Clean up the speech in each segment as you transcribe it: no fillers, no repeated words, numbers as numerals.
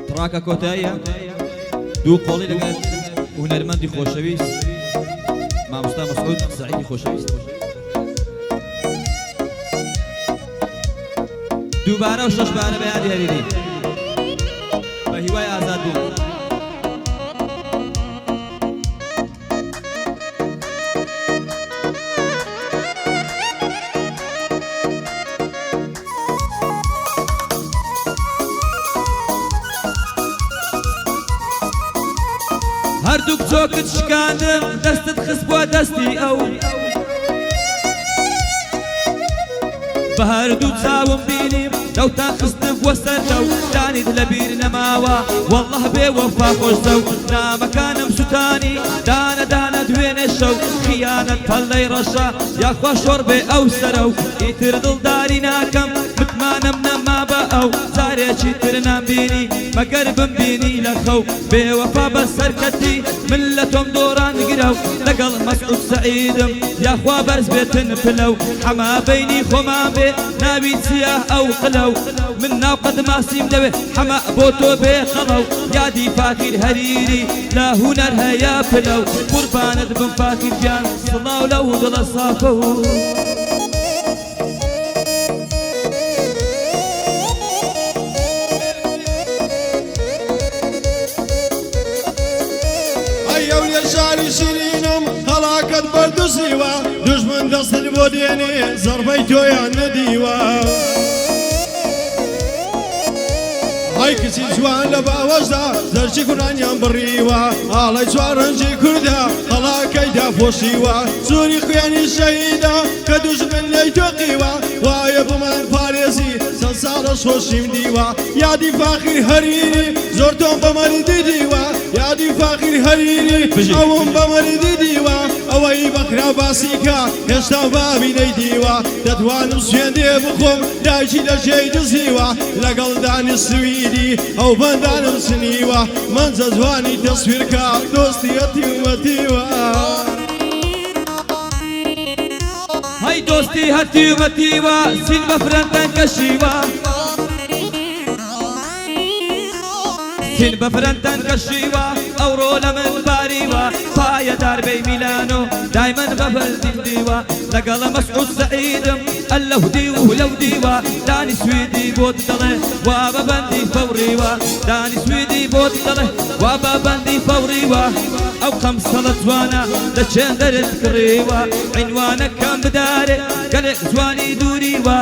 تراکە کۆتاییە دوو قۆڵی لەگەڵ هونەرمەندی خۆشەویست مامۆستا مەسعود سەعیدی خۆشەویست دووبارە و شەشبارە بە یادی هەریری بە هیوای ئازادبوون. هەردووک چۆکت شکاندم دەستت خست بۆ دەستی ئەو بە هەردوو چاوم بینیم دەوتان خستم بۆ سەردەو دانیت لەبیر نەماوە وەڵڵه بێ وەفا خۆشتە و نامەکانم سوتانی دانە دانە دوێنێ شەو خیانەت پەڵەی ڕەشە یاخوا شۆڕ بێ ئەو سەرە و ئیتر دڵداری ناکەم متمانم نەما بە ئەو جارێکی تر نامبینی مەگەر بمبینی لە خەو بێوەفا بە سەرکەتی من لە تۆم دۆڕان گرە و لەگەڵ مەسعود سەعیدم یاخوا بەرز بێتن پلە و حەما بەینی خۆمان بێ ناوی چیە ئەو قلە و من ناو قەدماسیم دەوێ حەما بۆ تۆ بێ خەڵە و یادی فاخیر هەریری لە هونەر هەیە پلە و قوربانت بم فاخیر گیان سڵاو لەو دڵە سافە و شاری شیرینم هەڵاکەت بەردووسیوە دوژمن دەستت بۆ دێنێ زەربەی تۆیان نەدیوە های کچی جوان لە باوەشدا زەرچی کوڕانیان بڕیوە ئاڵای چوارڕەنجی کووردا هەڵاکەیدا فۆشیوە سووری خوێنی شەهیدا کە دوژمن لەی تۆقیوە وایە بمان پارێزی چەند ساڵەش خۆشیم دیوە یادی فاخیر هەریری زۆر تۆم بەمەریدی دیوە یادی فاخیر هەریری ئەوم بەمەریدی دیوە ئەوەی بەخرا باسیکە هێشتا بابینەی دیوە دەتوانم سوێندێ بخۆم دایکی لە ژێی دزیوە لەگەڵ دانی سویدی ئەو بەندانم سنیوە منجە جوانی تەسویرکە دۆستی هەتیومەتیوە هەی دۆستی هەتیومەتیوە سین بە فرەندەن کەشیوە سین بە فرەندەن کەشیوە ئەوڕۆ لە من باریوە پایەدار بەی میلانۆ دایمەن بە بەردیم دیوە لەگەڵە مەسعود سەعیدم ئەلەو دی و لەو دیوە دانی سویدی بۆت دەڵێ وا بە بەندی فەوڕیوە دانی سویدی بۆت دەڵێ وا بە بەندی فەوڕیوە ئەو خەمسەڵە جوانە لە چێندەرت کڕیوە عینوانەکەم بدارێ گەلێک جوانی دووریوە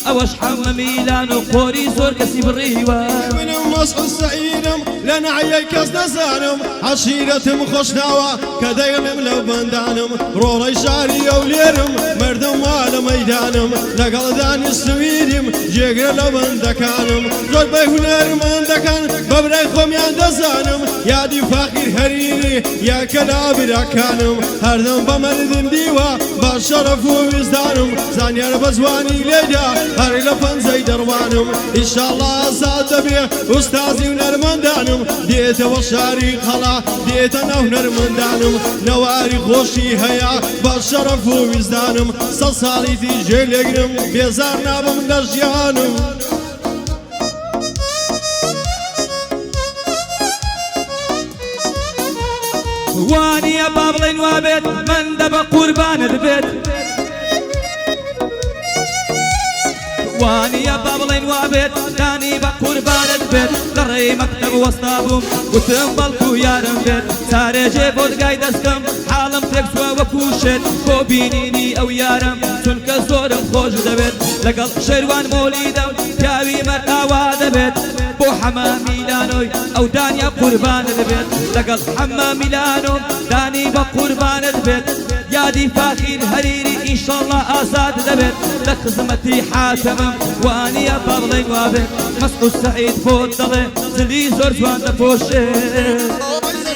ئەوەش حەمە میلان و خۆری زۆر کەسی بڕیوە منم مەسعود سەعیدم لە نعیەی کەس نەزانم عەشیرەتم خۆش ناوە کە دەیڵم لەو بەندانم ڕۆڵەی شاری ئەو لێرم مردم وا لە مەیدانم لەگەڵ دانی سویدیم جێگرە لە بەندەکانم زۆر بەی هونەرمەندەکان بە برای خۆمیان دەزانم یادی فاخیر هەریری یاکە لابراکانم هەردەم بەمەردم دیوە بە شەرەف و ویزدانم زانیار بە جوانی لێدا هەر لە پەنجەی دەڕوانم ئینشاڵڵا ئازاد دەبێ ئوستازی هونەرمەندانم دێتەوە شاری قەڵا دێتە ناو هونەرمەندانم نەواری خۆشی هەیە بە شەرەف و ویزدانم سەد ساڵی دیژ جێ لێگرم بێزار نابم لە ژیانم وانیە با بڵێن وابێت من دەبە قوربانت بێت وانیە با بڵێن وابێت دانی بە قوربانت بێت لە ڕێی مەکتەب وەستا بووم گوتم بەڵکو یارم بێت چارێژێ بۆ دگای دەستم حاڵم تێک چووە وەکوشێت بۆ بینینی ئەو یارم چونکە زۆرم خۆش دەبێت لەگەڵ شێروان مۆلیدە و پیاوی مەرئاوا دەبێت بۆ حەما میلانۆی ئەو دانیا قوربانت بێت لەگەڵ حەما میلانۆ دانی بە قوربانت بێت یادی فاخیر هەریری ئینشاڵڵا ئازاد دەبێت لە خزمەتی حاتەمم وانیە با بڵێن وابێت مەسعود سەعید بۆت دەڵێ دلی زۆر جوان دەپۆشێت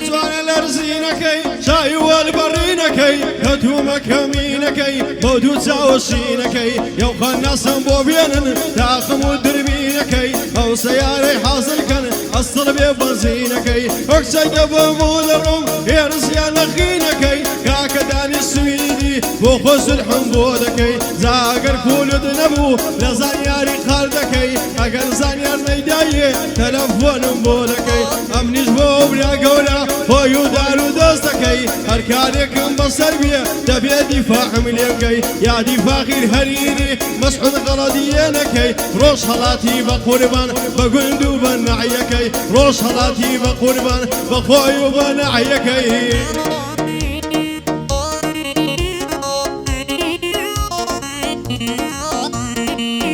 جوانە لەرزینەکەی چای وەلبەڕینەکەی هەتوومە کەمینەکەی بۆ دوو چاوەشینەکەی یەو خەنەسم بۆ بێنن تاقم و دربینەکەی ئەو سەیارەی حازڵکەن ئەستڵ بێ بەنزینەکەی ئۆکسەی دەبم و دەڕۆم هێرزیان لە خینەکەی کاکە دانی سویدی بۆ خۆ سلحم بۆ دەکەی زاگەر کولت نەبوو لە زانیاری قار دەکەی ئەگەر زانیار نەیدایێ تەلەفۆنم بۆ دەکەی ئەمنیش بۆ برا گەورە خۆی و دار و دەست دەکەی هەر کارێکم بەسەر بێ دەبێت دیفاعم لێ بکەی یا دیفاغیر هەریری مەسعود غەڵەدیە نەکەی ڕۆژ هەڵاتی بە قوربان بە گوند و بە نەعیەکەی ڕۆژ هەڵاتی بە قوربان بە خۆی و بە نەعیەکەی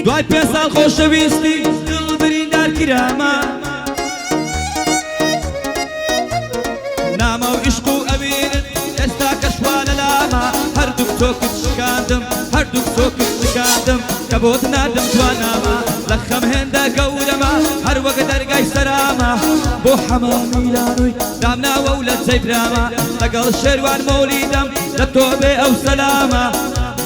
دوای پێ ساڵ خۆشەویستی دڵ بریندار کرامە نامە و عیشق و ئەوینت ئێستا کەشوا لە لامە هەردووک تۆکت شکاندم هەردووک تۆکت شکاندم کە بۆت ناردم توانامە لە خەم هێندە گەورەمە هەر وەک دەرگای سەرامە بۆ حەمە میلانووی دامناوە و لە جەیبرامە لەگەڵ شێروان مەولیدەم لە تۆ بێ ئەو سەلامە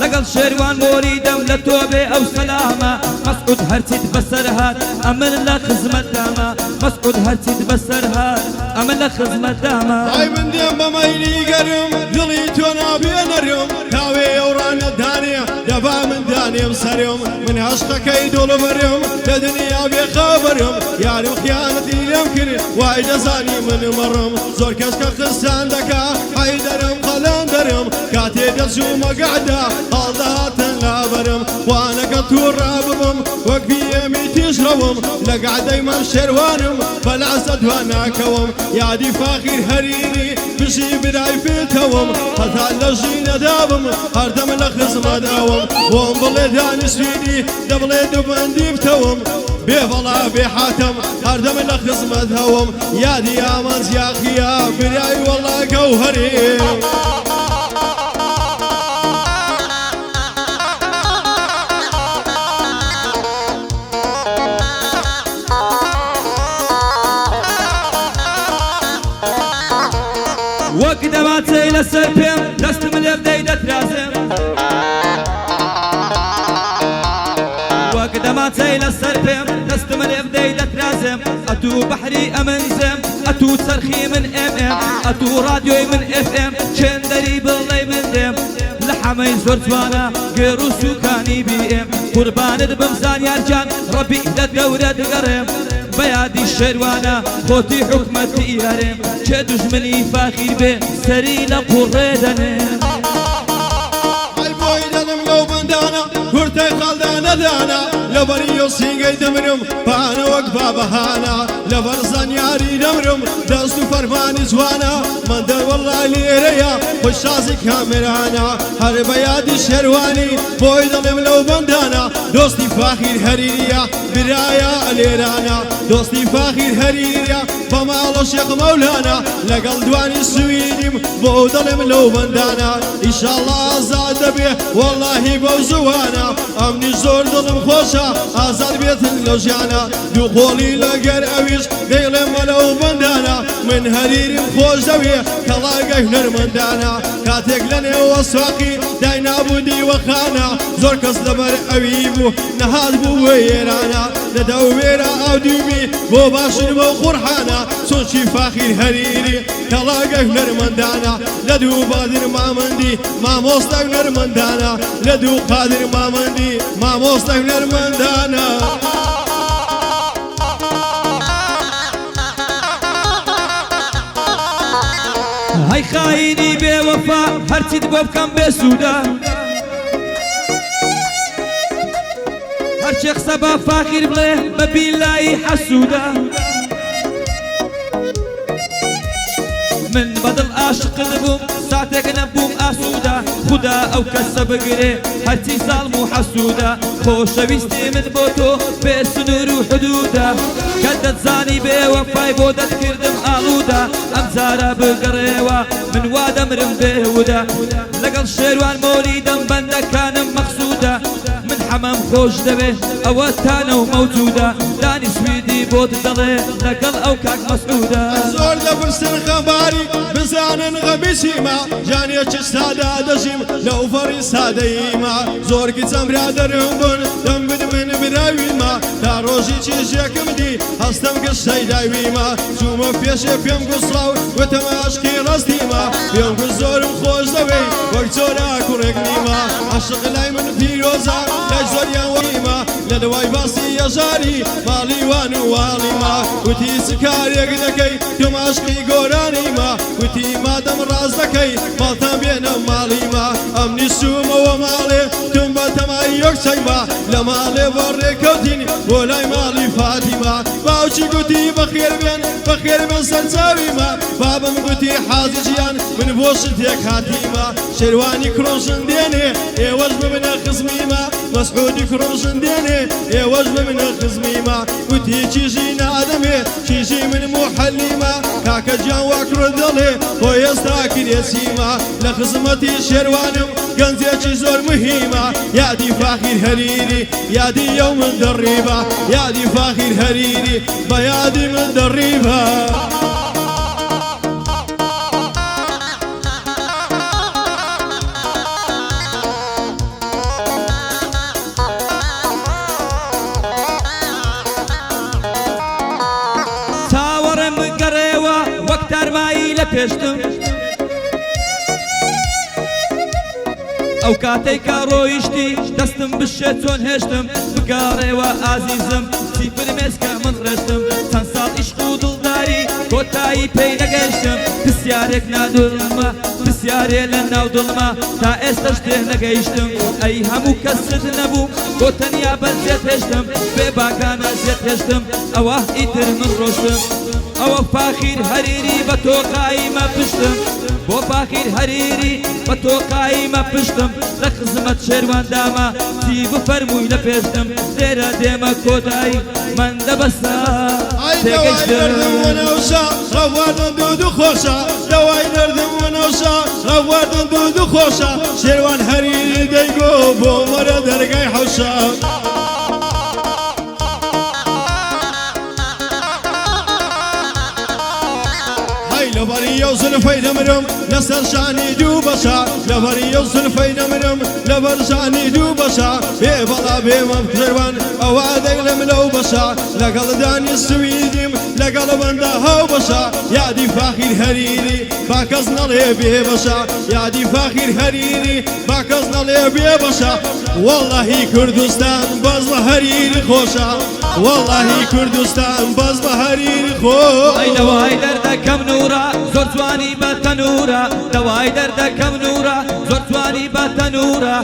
لەگەڵ شێروان مۆریدەم لە تۆ بێ ئەو سەلامە مەسعود هەرچیت بەسەر هات ئەمن لە خزمەتدامە مەسعود هەرچیت بەسەر هات ئەمن لە خزمەتدامە ئای من دێم بە مەیلی گەرم دڵی تۆ نابێ نەرم تاوێ ئەوڕانە دانێ دەبا من دانێم سەرم من عەشقەکەی دڵبەرم لە دنیا بێ خەبەرم یارم خیانەتی لێم کرد وای دەزانی من مەڕم زۆر کەس کە خستان دەکا حەیدەرم قەلەندەرم کاتێ دەچوومە گەعدا هەڵدەهاتن لابەرم خوانەکە توو ڕاببم وەک بیەمی تیژڕەوم لە گەعدەی من شێروانم بەلاسە دواناکەوم یادی فاخیر هەریری بژی برای فێتەوم هەتا لە ژینەدابم هەردەم لە خزمەتەوم بۆم بڵێ دانیشتنی دەبڵێ دووبەندی بتەوم بێ بەڵا بێ حاتەم هەردەم لە خزمەتەوم یادی ئامانز یاخیا برای وەڵا گەوهەری وەک دەماچەی لەسەر پێم دەستم لێ بدەی دەترازم وەک دەماچەی لەسەر پێم دەستم لێ بدەی دەترازم ئەتوو بەحری ئەمەنزم ئەتوو چەرخی من ئێم ئەتوو ڕادیۆی من FM چێندەری بڵێ من دێم لە حەمەی زۆر جوانە گێڕ و سووکانی BM قوربانت بم زانیارجان ڕەبی لە گەورە دگەڕێم بەیادی شێروانە خۆتی حکومەتی هەرێم چێ دوژمنی فاخیر بێ سەری لە قوڕێ دەنێم ئەی بۆی دەڵم لەو بەندانە کورتەی خەڵدانەدانە لەبەری و سینگەی دەمرم پانە وەک بابەهانە لەبەر زانیاری دەمرم دەست و فەرمانی جوانە من دەوەڵا لێرەیە خوشازی کامێرانە هەر بە یادی شێروانی بۆی دەڵێم لەو بەندانە دۆستی فاخیر هەریریە برایە لێرانە دۆستی فاخیر هەریریە بە ماڵە شێخ مەولانە لەگەڵ دوانی سویدیم بۆ دەڵێم لەو بەندانە ئیشاڵڵا ئازاد دەبێ وەڵڵاهی بەو زوانە ئەمنی زۆر دڵم خۆشە ئازاد بێتن لەو ژیانە دوو خۆڵی لەگەر ئەویش دەیڵێمە لەو بەندانە من هەریریم خۆش دەوێ کەڵاگەی هونەرمەندانە کاتێک لە نێوە سواقی داینابوودی وەخانە زۆر کەس لەبەر ئەوی بوو نەهات بوو وە ئێرانە لە دەوێرە ئاودیومی بۆ باشن بۆ قورحانە چۆنچی فاخیر هەریری کەڵاگەی هونەرمەندانە لە دوو بادر مامەندی مامۆستای هونەرمەندانە لە دوو قادر مامەندی مامۆستای هونەرمەندانە هەی خاینی بێوەفا هەرچیت بۆ بکەم بێسوودە هەرچی قسە بە فاخیر بڵێ بە بیلایی حەسوودە من بەدڵ عاشقت بووم ساتێک نەبووم ئاسوودە خوددا ئەو کەسە بگرێ هەرچی زاڵم و حەسوودە خۆشەویستی من بۆ تۆ بێ سنوور و حدودە کە دەتزانی بێوەفای بۆ دەتکردم ئاڵوودە ئەم جارە بگەڕێوە من وا دەمرم بێهودە لەگەڵ شێروان مۆریدەم بەندەکانم مەقسوودە من حمام خوش دبه اوتانا وموجودة داني سويدي بوت دلي لقل او كاك مسعودة زور دبرسن خباري بزانن غبيسيما جانيك سادة دجيم لو فري ساديما زور كتام برادرهم بون دم بد من براويما تا روجي تيجيكم دي هستم قصي داويما شوما فيش فيم قصراو وتماشكي رستيما فيم قصور خوش دبي وقت زورا كورقنيما عشق لاي من فيروزا لاي زوريا ويما لدواي باسي يا جاري مالي وانو واليما وتي سكاريك دكي تماشكي قورانيما وتي مادم راز دكي مالتان بينا ماليما امني سوما ومالي تم بتماي يكسيما لمالي وريكوتيني ولاي مالي فاطمة باوشي قوتي بخير بين سنساويما بابم قوتي حازي جيان من بوشتك هاتيما شرواني كروشن ديني اي وجب من خصميما مسعودي كروشن ديني اي وجب من خصميما قوتي تيجينا ادمي تيجي من محليما كاكا جان واكرو دلي ويستاكي يسيما لخصمتي شروانم كنزيتي زور مهمة يا دي فاخر هريري يا دي يوم الدريبة يا دي فاخر هريري بيادي من دريبة تاورم قريوة وقتار ماي لبيشتم او کاتێکا ڕۆیشتی دەستم بشێت چۆن هێشتم بگاڕێوە ئازیزم سیفر مێسکە من ڕێشتم چەند ساڵ عیشق و دڵداری کۆتایی پێی نەگەیشتم پرسیارێک نادڵمە پرسیارێ لە ناو دڵمە تا ئێستا شتێ نەگەیشتم ئەی هەموو کەست نەبوو بۆ تەنیا بەرزێت هێشتم بێ باکانە زێت هێشتم ئەوە ئیتر من ڕۆشتم ئەوە فاخیر هەریری بە تۆ قایمە پشتم بۆ فاخیر هەریری بە تۆ قایمە پشتم لە خزمەت شێرواندامە چی بفەرمووی لە پێشتم لێرە دێمە کۆتایی من دەبەستە تێگەشتم ڕەواردن دوود و خۆشە دەوای دەردم ونەوشە ڕەواردن دوود و خۆشە شێروان هەریری دەیگۆ بۆ وەرە دەرگای حەوشە لبري يوصل فايدة مرم لسر شاني دو بشا لبري يوصل فايدة مرم لبر شاني دو بشا بي بلا بي مبتروان اوادق لملو بشا لقل داني السويديم لقل بنده هاو بشا يا دي فاخر هريري باكزنا لي بي بشا يا دي فاخر هريري باكزنا لي بي بشا والله كردستان بزل هريري خوشا والله كردستان بزل هريري خوشا اي دواي دردكم نورا زۆر جوانی بە تەنورە دەوای دەردەکەم نورە زۆر جوانی بە تەنورە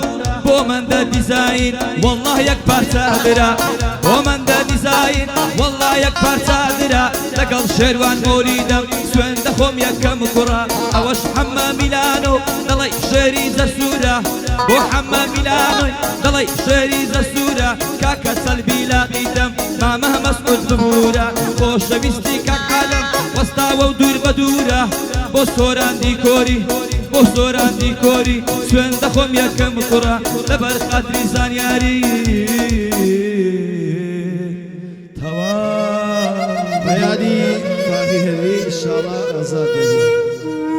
بۆ مندە دیزاین والله یەک پارچە درا بۆ مندە دیزاین والله یەک پارچە درا لەگەڵ شێروان مۆریدەم سوێن دەخۆم یەکەم کوڕە ئەوەش حەمە میلانۆ دەڵێ شێری زەسوورە بۆ حەمە میلانۆی دەڵێ شێری زەسوورە کاکە سەلبی لاقیدەم مامە مەسعود بمورە خۆشەویستی کاک عالەم وەستاوە و دوور بە دوورە بۆ سۆراندی کۆری بۆ سۆراندی کۆری سوێن دەخۆم یەکەم کوڕە لەبەر خاتری زانیاری تەواو بەیادی فاخر هەریری ئینشاڵڵا ئازاد دەبێت